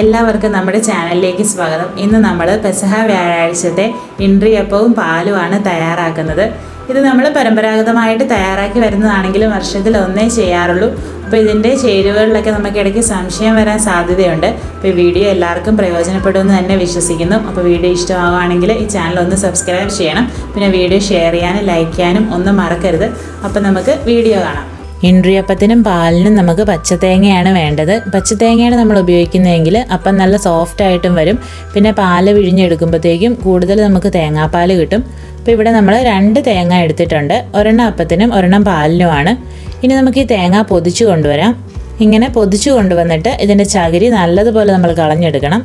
എല്ലാവർക്കും നമ്മുടെ ചാനലിലേക്ക് സ്വാഗതം. ഇന്ന് നമ്മൾ പെസഹ വ്യാഴാഴ്ചത്തെ ഇൻട്രി അപ്പവും പാലുമാണ് തയ്യാറാക്കുന്നത്. ഇത് നമ്മൾ പരമ്പരാഗതമായിട്ട് തയ്യാറാക്കി വരുന്നതാണെങ്കിലും വർഷത്തിൽ ഒന്നേ ചെയ്യാറുള്ളൂ. അപ്പോൾ ഇതിൻ്റെ ചേരുവകളിലൊക്കെ നമുക്ക് ഇടയ്ക്ക് സംശയം വരാൻ സാധ്യതയുണ്ട്. അപ്പോൾ വീഡിയോ എല്ലാവർക്കും പ്രയോജനപ്പെടുമെന്ന് തന്നെ വിശ്വസിക്കുന്നു. അപ്പോൾ വീഡിയോ ഇഷ്ടമാവുകയാണെങ്കിൽ ഈ ചാനൽ ഒന്ന് സബ്സ്ക്രൈബ് ചെയ്യണം. പിന്നെ വീഡിയോ ഷെയർ ചെയ്യാനും ലൈക്ക് ചെയ്യാനും ഒന്നും മറക്കരുത്. അപ്പോൾ നമുക്ക് വീഡിയോ കാണാം. ഇൻട്രിയപ്പത്തിനും പാലിനും നമുക്ക് പച്ചത്തേങ്ങയാണ് വേണ്ടത്. പച്ചത്തേങ്ങയാണ് നമ്മൾ ഉപയോഗിക്കുന്നതെങ്കിൽ അപ്പം നല്ല സോഫ്റ്റായിട്ടും വരും. പിന്നെ പാല് പിഴിഞ്ഞെടുക്കുമ്പോഴത്തേക്കും കൂടുതൽ നമുക്ക് തേങ്ങാപ്പാൽ കിട്ടും. അപ്പോൾ ഇവിടെ നമ്മൾ 2 തേങ്ങ എടുത്തിട്ടുണ്ട്. ഒരെണ്ണം അപ്പത്തിനും ഒരെണ്ണം പാലിനുമാണ്. ഇനി നമുക്ക് ഈ തേങ്ങ പൊതിച്ച് കൊണ്ടുവരാം. ഇങ്ങനെ പൊതിച്ച് കൊണ്ടുവന്നിട്ട് ഇതിൻ്റെ ചകിരി നല്ലതുപോലെ നമ്മൾ കളഞ്ഞെടുക്കണം.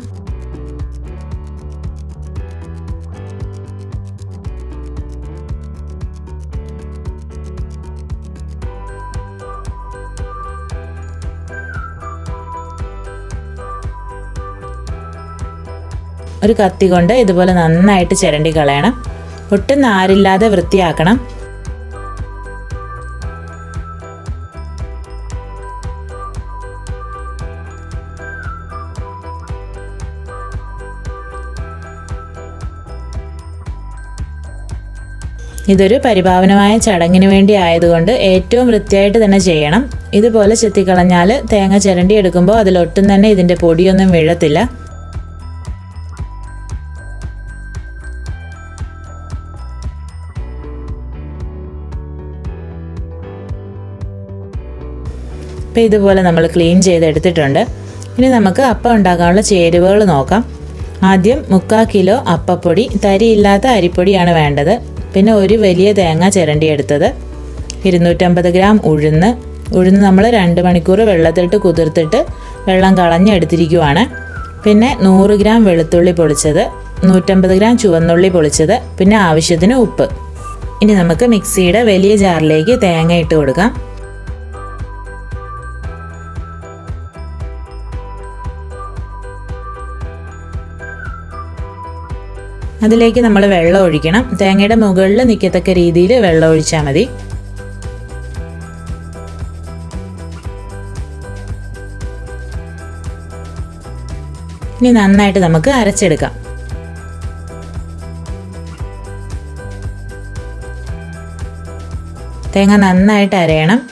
ഒരു കത്തി കൊണ്ട് ഇതുപോലെ നന്നായിട്ട് ചിരണ്ടി കളയണം. ഒട്ടും നാരില്ലാതെ വൃത്തിയാക്കണം. ഇതൊരു പരിപാവനമായ ചടങ്ങിന് വേണ്ടി ആയതുകൊണ്ട് ഏറ്റവും വൃത്തിയായിട്ട് തന്നെ ചെയ്യണം. ഇതുപോലെ ചെത്തിക്കളഞ്ഞാൽ തേങ്ങ ചിരണ്ടി എടുക്കുമ്പോൾ അതിലൊട്ടും തന്നെ ഇതിൻ്റെ പൊടിയൊന്നും വീഴത്തില്ല. അപ്പോൾ ഇതുപോലെ നമ്മൾ ക്ലീൻ ചെയ്തെടുത്തിട്ടുണ്ട്. ഇനി നമുക്ക് അപ്പം ഉണ്ടാക്കാനുള്ള ചേരുവകൾ നോക്കാം. ആദ്യം 3/4 കിലോ അപ്പപ്പൊടി, തരിയില്ലാത്ത അരിപ്പൊടിയാണ് വേണ്ടത്. പിന്നെ ഒരു വലിയ തേങ്ങ ചിരണ്ടിയെടുത്തത്, 250 ഗ്രാം ഉഴുന്ന് നമ്മൾ 2 മണിക്കൂർ വെള്ളത്തിലിട്ട് കുതിർത്തിട്ട് വെള്ളം കളഞ്ഞെടുത്തിരിക്കുവാണ്. പിന്നെ 100 ഗ്രാം വെളുത്തുള്ളി പൊളിച്ചത്, 150 ഗ്രാം ചുവന്നുള്ളി പൊളിച്ചത്, പിന്നെ ആവശ്യത്തിന് ഉപ്പ്. ഇനി നമുക്ക് മിക്സിയുടെ വലിയ ജാറിലേക്ക് തേങ്ങ ഇട്ട് കൊടുക്കാം. അതിലേക്ക് നമ്മൾ വെള്ളം ഒഴിക്കണം. തേങ്ങയുടെ മുകളിൽ നിൽക്കത്തക്ക രീതിയിൽ വെള്ളം ഒഴിച്ചാൽ മതി. ഇനി നന്നായിട്ട് നമുക്ക് അരച്ചെടുക്കാം. തേങ്ങ നന്നായിട്ട് അരയണം.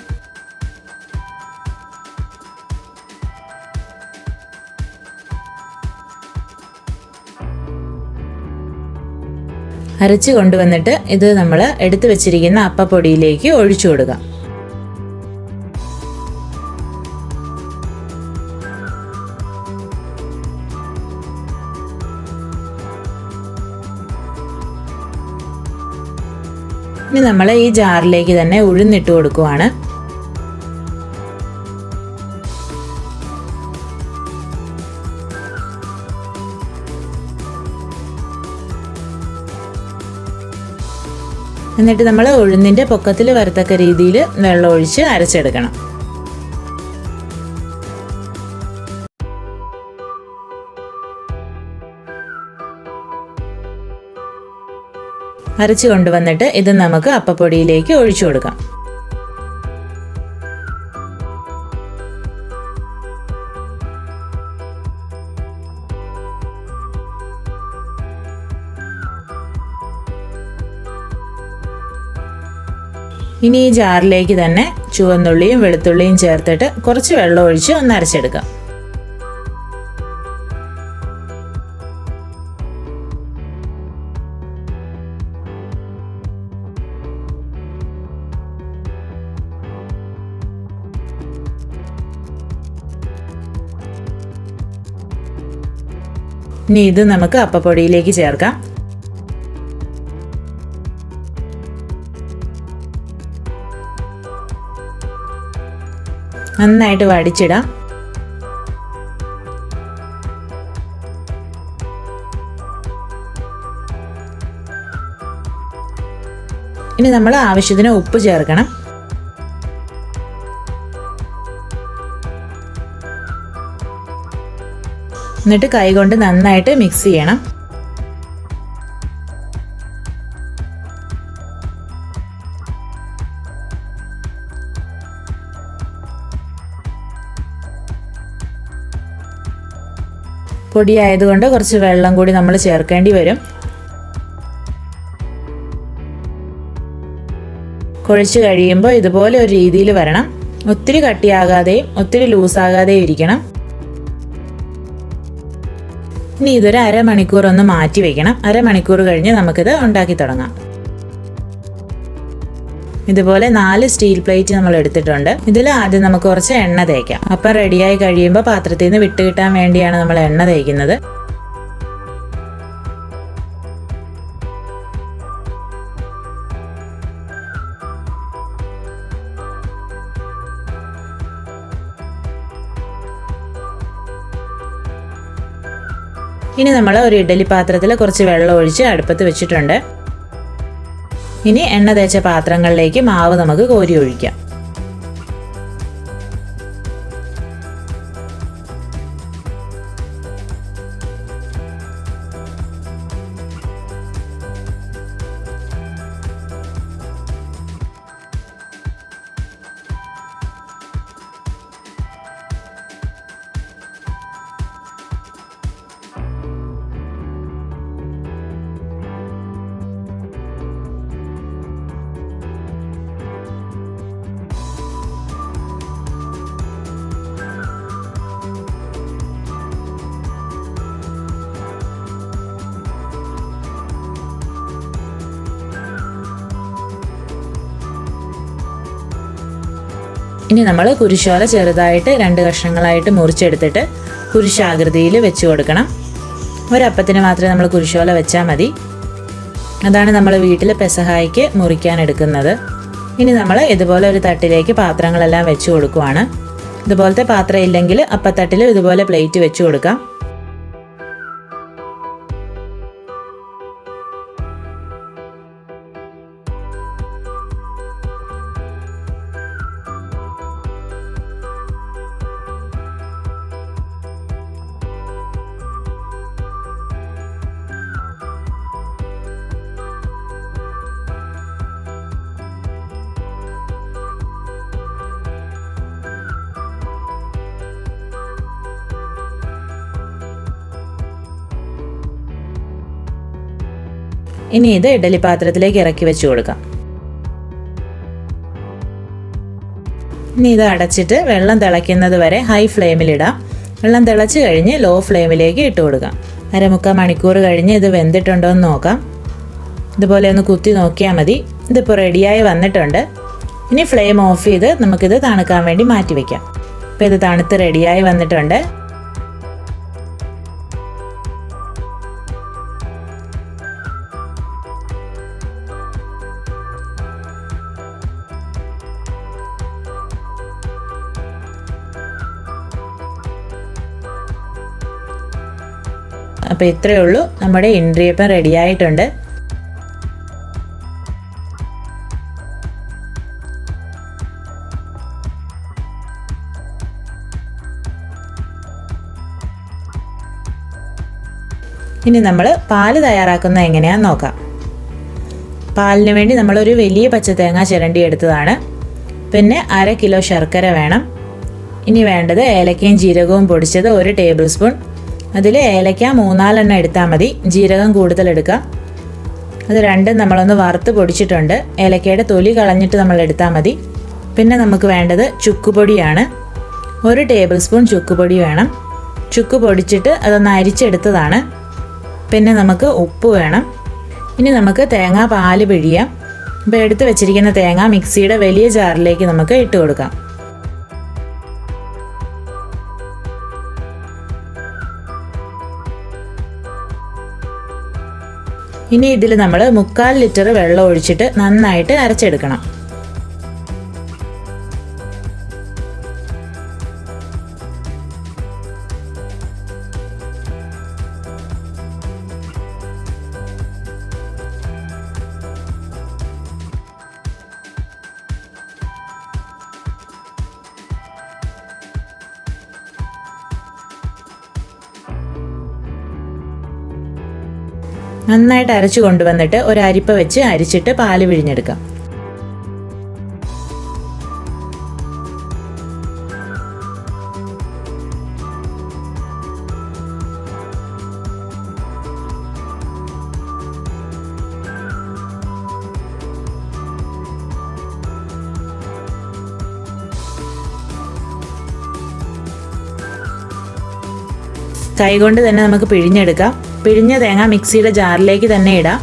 അരച്ച് കൊണ്ടുവന്നിട്ട് ഇത് നമ്മൾ എടുത്തു വെച്ചിരിക്കുന്ന അപ്പപ്പൊടിയിലേക്ക് ഒഴിച്ചു കൊടുക്കാം. ഇനി നമ്മൾ ഈ ജാറിലേക്ക് തന്നെ ഉഴുന്നിട്ട് കൊടുക്കുവാണ്. എന്നിട്ട് നമ്മൾ ഉഴുന്നിൻ്റെ പൊക്കത്തിൽ വരത്തക്ക രീതിയിൽ വെള്ളം ഒഴിച്ച് അരച്ചെടുക്കണം. അരച്ച് കൊണ്ടുവന്നിട്ട് ഇത് നമുക്ക് അപ്പപ്പൊടിയിലേക്ക് ഒഴിച്ചു കൊടുക്കാം. ഇനി ഈ ജാറിലേക്ക് തന്നെ ചുവന്നുള്ളിയും വെളുത്തുള്ളിയും ചേർത്തിട്ട് കുറച്ച് വെള്ളം ഒഴിച്ച് ഒന്ന് അരച്ചെടുക്കാം. ഇനി ഇത് നമുക്ക് അപ്പപ്പൊടിയിലേക്ക് ചേർക്കാം. നന്നായിട്ട് വടിച്ചിടാം. ഇനി നമ്മൾ ആവശ്യത്തിന് ഉപ്പ് ചേർക്കണം. എന്നിട്ട് കൈകൊണ്ട് നന്നായിട്ട് മിക്സ് ചെയ്യണം. പൊടി ആയതുകൊണ്ട് കുറച്ച് വെള്ളം കൂടി നമ്മൾ ചേർക്കേണ്ടി വരും. കുഴച്ച് കഴിയുമ്പോൾ ഇതുപോലെ ഒരു രീതിയിൽ വരണം. ഒത്തിരി കട്ടിയാകാതെയും ഒത്തിരി ലൂസാകാതെയും ഇരിക്കണം. ഇനി ഇതൊരു അരമണിക്കൂർ ഒന്ന് മാറ്റി വെക്കണം. അരമണിക്കൂർ കഴിഞ്ഞ് നമുക്കിത് ഉണ്ടാക്കി തുടങ്ങാം. ഇതുപോലെ 4 സ്റ്റീൽ പ്ലേറ്റ് നമ്മൾ എടുത്തിട്ടുണ്ട്. ഇതിൽ ആദ്യം നമുക്ക് കുറച്ച് എണ്ണ തേക്കാം. അപ്പം റെഡിയായി കഴിയുമ്പോൾ പാത്രത്തിൽ നിന്ന് വിട്ട് കിട്ടാൻ വേണ്ടിയാണ് നമ്മൾ എണ്ണ തേക്കുന്നത്. ഇനി നമ്മൾ ഒരു ഇഡ്ഡലി പാത്രത്തിൽ കുറച്ച് വെള്ളം ഒഴിച്ച് അടുപ്പത്ത് വെച്ചിട്ടുണ്ട്. ഇനി എണ്ണ തേച്ച പാത്രങ്ങളിലേക്ക് മാവ് നമുക്ക് കോരി ഒഴിക്കാം. ഇനി നമ്മൾ കുരിശോല ചെറുതായിട്ട് 2 കഷ്ണങ്ങളായിട്ട് മുറിച്ചെടുത്തിട്ട് കുരിശാകൃതിയിൽ വെച്ച് കൊടുക്കണം. ഒരപ്പത്തിന് മാത്രമേ നമ്മൾ കുരിശോല വെച്ചാൽ മതി. അതാണ് നമ്മൾ വീട്ടിൽ പെസഹായ്ക്ക് മുറിക്കാൻ എടുക്കുന്നത്. ഇനി നമ്മൾ ഇതുപോലെ ഒരു തട്ടിലേക്ക് പാത്രങ്ങളെല്ലാം വെച്ച് കൊടുക്കുവാണ്. ഇതുപോലത്തെ പാത്രം ഇല്ലെങ്കിൽ അപ്പത്തട്ടിലും ഇതുപോലെ പ്ലേറ്റ് വെച്ച് കൊടുക്കാം. ഇനി ഇത് ഇഡ്ഡലി പാത്രത്തിലേക്ക് ഇറക്കി വെച്ച് കൊടുക്കാം. ഇനി ഇത് അടച്ചിട്ട് വെള്ളം തിളയ്ക്കുന്നത് വരെ ഹൈ ഫ്ലെയിമിലിടാം. വെള്ളം തിളച്ച് കഴിഞ്ഞ് ലോ ഫ്ലെയിമിലേക്ക് ഇട്ട് കൊടുക്കാം. 1/4 മണിക്കൂർ കഴിഞ്ഞ് ഇത് വെന്തിട്ടുണ്ടോ എന്ന് നോക്കാം. ഇതുപോലെ ഒന്ന് കുത്തി നോക്കിയാൽ മതി. ഇതിപ്പോൾ റെഡിയായി വന്നിട്ടുണ്ട്. ഇനി ഫ്ലെയിം ഓഫ് ചെയ്ത് നമുക്കിത് തണുക്കാൻ വേണ്ടി മാറ്റി വയ്ക്കാം. ഇപ്പോൾ ഇത് തണുത്ത് റെഡിയായി വന്നിട്ടുണ്ട്. അപ്പോൾ ഇത്രയേ ഉള്ളൂ, നമ്മുടെ ഇൻട്രിയപ്പം റെഡിയായിട്ടുണ്ട്. ഇനി നമ്മൾ പാല് തയ്യാറാക്കുന്നത് എങ്ങനെയാണെന്ന് നോക്കാം. പാലിന് വേണ്ടി നമ്മളൊരു വലിയ പച്ചത്തേങ്ങ ചിരണ്ടി എടുത്തതാണ്. പിന്നെ 1/2 കിലോ ശർക്കര വേണം. ഇനി വേണ്ടത് ഏലക്കയും ജീരകവും പൊടിച്ചത് 1 ടേബിൾ സ്പൂൺ. അതിൽ ഏലക്ക 3-4 എണ്ണം എടുത്താൽ മതി. ജീരകം കൂടുതൽ എടുക്കുക. അത് രണ്ടും നമ്മളൊന്ന് വറുത്ത് പൊടിച്ചിട്ടുണ്ട്. ഏലക്കയുടെ തൊലി കളഞ്ഞിട്ട് നമ്മൾ എടുത്താൽ മതി. പിന്നെ നമുക്ക് വേണ്ടത് ചുക്കുപൊടിയാണ്. 1 ടേബിൾ സ്പൂൺ ചുക്കുപൊടി വേണം. ചുക്ക് പൊടിച്ചിട്ട് അതൊന്ന് അരിച്ചെടുത്തതാണ്. പിന്നെ നമുക്ക് ഉപ്പ് വേണം. ഇനി നമുക്ക് തേങ്ങാ പാല് പിഴിയാം. ഇപ്പോൾ എടുത്ത് വെച്ചിരിക്കുന്ന തേങ്ങ മിക്സിയുടെ വലിയ ജാറിലേക്ക് നമുക്ക് ഇട്ട് കൊടുക്കാം. ഇനി ഇതിൽ നമ്മൾ 3/4 ലിറ്റർ വെള്ളം ഒഴിച്ചിട്ട് നന്നായിട്ട് അരച്ചെടുക്കണം. നന്നായിട്ട് അരച്ചു കൊണ്ടുവന്നിട്ട് ഒരു അരിപ്പ വെച്ച് അരിച്ചിട്ട് പാല് പിഴിഞ്ഞെടുക്കാം. കൈകൊണ്ട് തന്നെ നമുക്ക് പിഴിഞ്ഞെടുക്കാം. പിഴിഞ്ഞ തേങ്ങ മിക്സിയുടെ ജാറിലേക്ക് തന്നെ ഇടാം.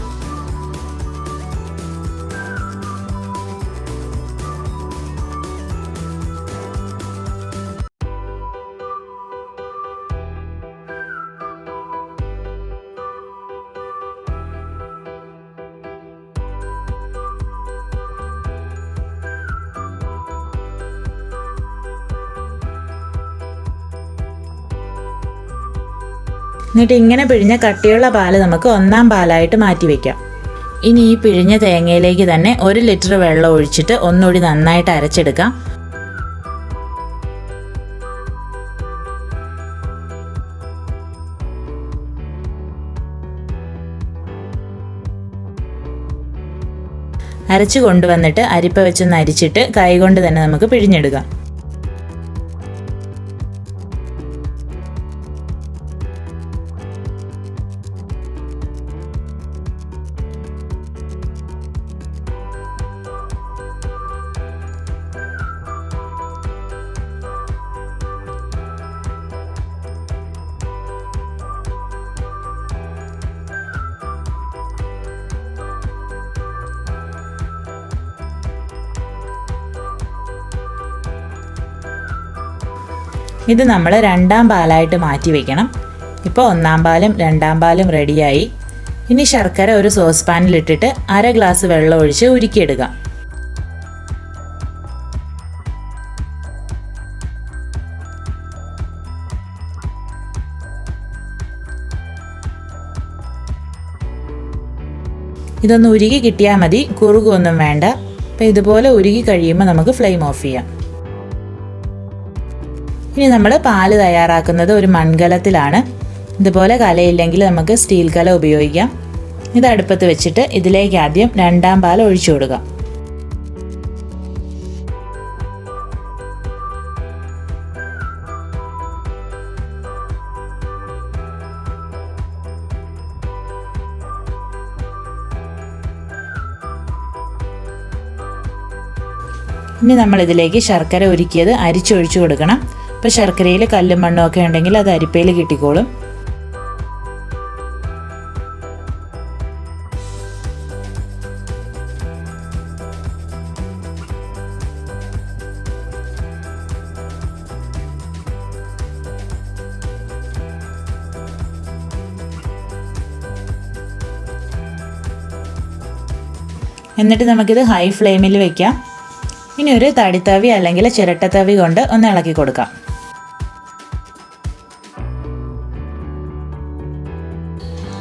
എന്നിട്ട് ഇങ്ങനെ പിഴിഞ്ഞ കട്ടിയുള്ള പാല് നമുക്ക് ഒന്നാം പാലായിട്ട് മാറ്റി വയ്ക്കാം. ഇനി ഈ പിഴിഞ്ഞ തേങ്ങയിലേക്ക് തന്നെ 1 ലിറ്റർ വെള്ളം ഒഴിച്ചിട്ട് ഒന്നുകൂടി നന്നായിട്ട് അരച്ചെടുക്കാം. അരച്ചു കൊണ്ടുവന്നിട്ട് അരിപ്പ വെച്ചൊന്ന് അരിച്ചിട്ട് കൈകൊണ്ട് തന്നെ നമുക്ക് പിഴിഞ്ഞെടുക്കാം. ഇത് നമ്മൾ രണ്ടാം പാലായിട്ട് മാറ്റി വയ്ക്കണം. ഇപ്പോൾ ഒന്നാം പാലും രണ്ടാം പാലും റെഡിയായി. ഇനി ശർക്കര ഒരു സോസ് പാനിലിട്ടിട്ട് 1/2 ഗ്ലാസ് വെള്ളം ഒഴിച്ച് ഉരുക്കിയെടുക്കാം. ഇതൊന്ന് ഉരുകി കിട്ടിയാൽ മതി, കുറുകൊന്നും വേണ്ട. അപ്പോൾ ഇതുപോലെ ഉരുകി കഴിയുമ്പോൾ നമുക്ക് ഫ്ലെയിം ഓഫ് ചെയ്യാം. ഇനി നമ്മൾ പാല് തയ്യാറാക്കുന്നത് ഒരു മൺകലത്തിലാണ്. ഇതുപോലെ കലയില്ലെങ്കിൽ നമുക്ക് സ്റ്റീൽ കല ഉപയോഗിക്കാം. ഇത് അടുപ്പത്ത് വെച്ചിട്ട് ഇതിലേക്ക് ആദ്യം രണ്ടാം പാൽ ഒഴിച്ചു കൊടുക്കാം. ഇനി നമ്മൾ ഇതിലേക്ക് ശർക്കര ഉരുക്കിയത് അരിച്ചൊഴിച്ചു കൊടുക്കണം. ഇപ്പോൾ ശർക്കരയിൽ കല്ലും മണ്ണും ഒക്കെ ഉണ്ടെങ്കിൽ അത് അരിപ്പയിൽ കിട്ടിക്കോളും. എന്നിട്ട് നമുക്കിത് ഹൈ ഫ്ലെയിമിൽ വെക്കാം. ഇനി ഒരു തടിത്തവി അല്ലെങ്കിൽ ചിരട്ടത്തവി കൊണ്ട് ഒന്ന് ഇളക്കി കൊടുക്കാം.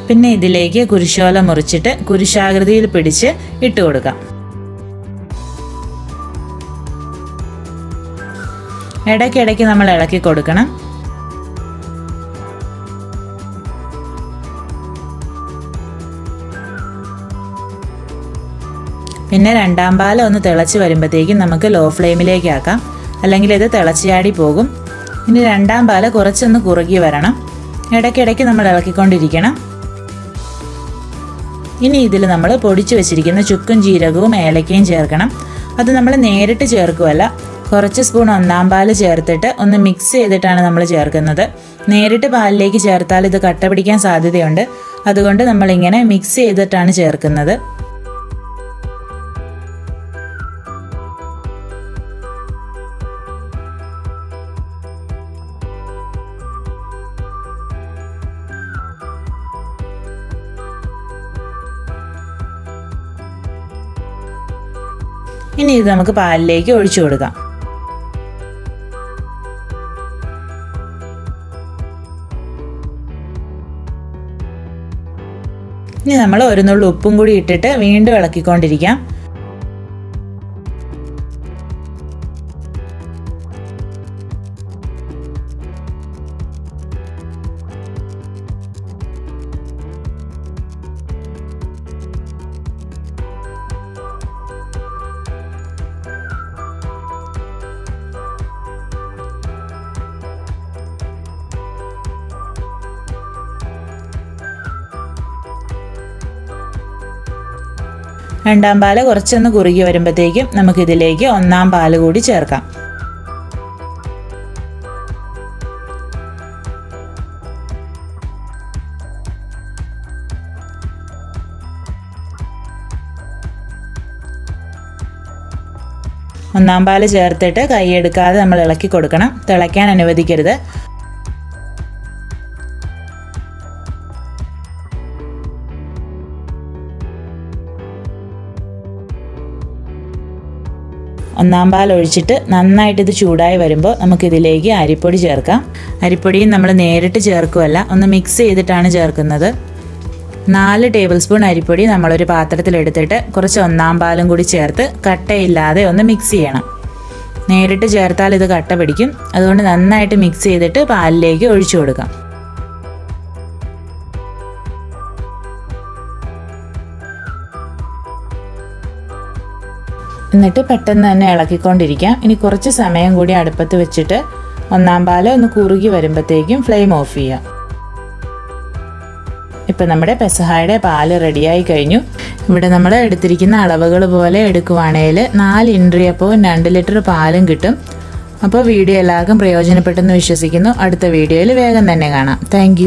പിന്നെ ഇതിലേക്ക് കുരിശോല മുറിച്ചിട്ട് കുരിശാകൃതിയിൽ പിടിച്ച് ഇട്ട് കൊടുക്കാം. ഇടയ്ക്കിടയ്ക്ക് നമ്മൾ ഇളക്കി കൊടുക്കണം. പിന്നെ രണ്ടാം പാൽ ഒന്ന് തിളച്ച് വരുമ്പോഴത്തേക്കും നമുക്ക് ലോ ഫ്ലെയിമിലേക്ക് ആക്കാം, അല്ലെങ്കിൽ ഇത് തിളച്ചാടി പോകും. ഇനി രണ്ടാം പാൽ കുറച്ചൊന്ന് കുറുകി വരണം. ഇടയ്ക്കിടയ്ക്ക് നമ്മൾ ഇളക്കിക്കൊണ്ടിരിക്കണം. ഇനി ഇതിൽ നമ്മൾ പൊടിച്ചു വെച്ചിരിക്കുന്ന ചുക്കും ജീരകവും ഏലക്കയും ചേർക്കണം. അത് നമ്മൾ നേരിട്ട് ചേർക്കുമല്ല, കുറച്ച് സ്പൂൺ ഒന്നാം പാൽ ചേർത്തിട്ട് ഒന്ന് മിക്സ് ചെയ്തിട്ടാണ് നമ്മൾ ചേർക്കുന്നത്. നേരിട്ട് പാലിലേക്ക് ചേർത്താൽ ഇത് കട്ട പിടിക്കാൻ സാധ്യതയുണ്ട്. അതുകൊണ്ട് നമ്മളിങ്ങനെ മിക്സ് ചെയ്തിട്ടാണ് ചേർക്കുന്നത്. ഇനി ഇത് നമുക്ക് പാലിലേക്ക് ഒഴിച്ചു കൊടുക്കാം. ഇനി നമ്മൾ ഒരു നുള്ളു ഉപ്പും കൂടി ഇട്ടിട്ട് വീണ്ടും ഇളക്കിക്കൊണ്ടിരിക്കാം. രണ്ടാം പാല് കുറച്ചൊന്ന് കുറുകി വരുമ്പോഴത്തേക്കും നമുക്കിതിലേക്ക് ഒന്നാം പാല് കൂടി ചേർക്കാം. ഒന്നാം പാൽ ചേർത്തിട്ട് കൈയെടുക്കാതെ നമ്മൾ ഇളക്കി കൊടുക്കണം. തിളയ്ക്കാൻ അനുവദിക്കരുത്. ഒന്നാം പാൽ ഒഴിച്ചിട്ട് നന്നായിട്ട് ഇത് ചൂടായി വരുമ്പോൾ നമുക്കിതിലേക്ക് അരിപ്പൊടി ചേർക്കാം. അരിപ്പൊടിയും നമ്മൾ നേരിട്ട് ചേർക്കുമല്ല, ഒന്ന് മിക്സ് ചെയ്തിട്ടാണ് ചേർക്കുന്നത്. 4 ടേബിൾ സ്പൂൺ അരിപ്പൊടി നമ്മളൊരു പാത്രത്തിലെടുത്തിട്ട് കുറച്ച് ഒന്നാം പാലും കൂടി ചേർത്ത് കട്ടയില്ലാതെ ഒന്ന് മിക്സ് ചെയ്യണം. നേരിട്ട് ചേർത്താൽ ഇത് കട്ട പിടിക്കും. അതുകൊണ്ട് നന്നായിട്ട് മിക്സ് ചെയ്തിട്ട് പാലിലേക്ക് ഒഴിച്ചു കൊടുക്കാം. എന്നിട്ട് പെട്ടെന്ന് തന്നെ ഇളക്കിക്കൊണ്ടിരിക്കാം. ഇനി കുറച്ച് സമയം കൂടി അടുപ്പത്ത് വെച്ചിട്ട് ഒന്നാം പാൽ ഒന്ന് കുറുകി വരുമ്പോഴത്തേക്കും ഫ്ലെയിം ഓഫ് ചെയ്യാം. ഇപ്പം നമ്മുടെ പെസഹായുടെ പാല് റെഡിയായി കഴിഞ്ഞു. ഇവിടെ നമ്മൾ എടുത്തിരിക്കുന്ന അളവുകൾ പോലെ എടുക്കുവാണെങ്കിൽ 4 ഇൻട്രി അപ്പവും 2 ലിറ്റർ പാലും കിട്ടും. അപ്പോൾ വീഡിയോ എല്ലാവർക്കും പ്രയോജനപ്പെട്ടെന്ന് വിശ്വസിക്കുന്നു. അടുത്ത വീഡിയോയിൽ വേഗം തന്നെ കാണാം. താങ്ക്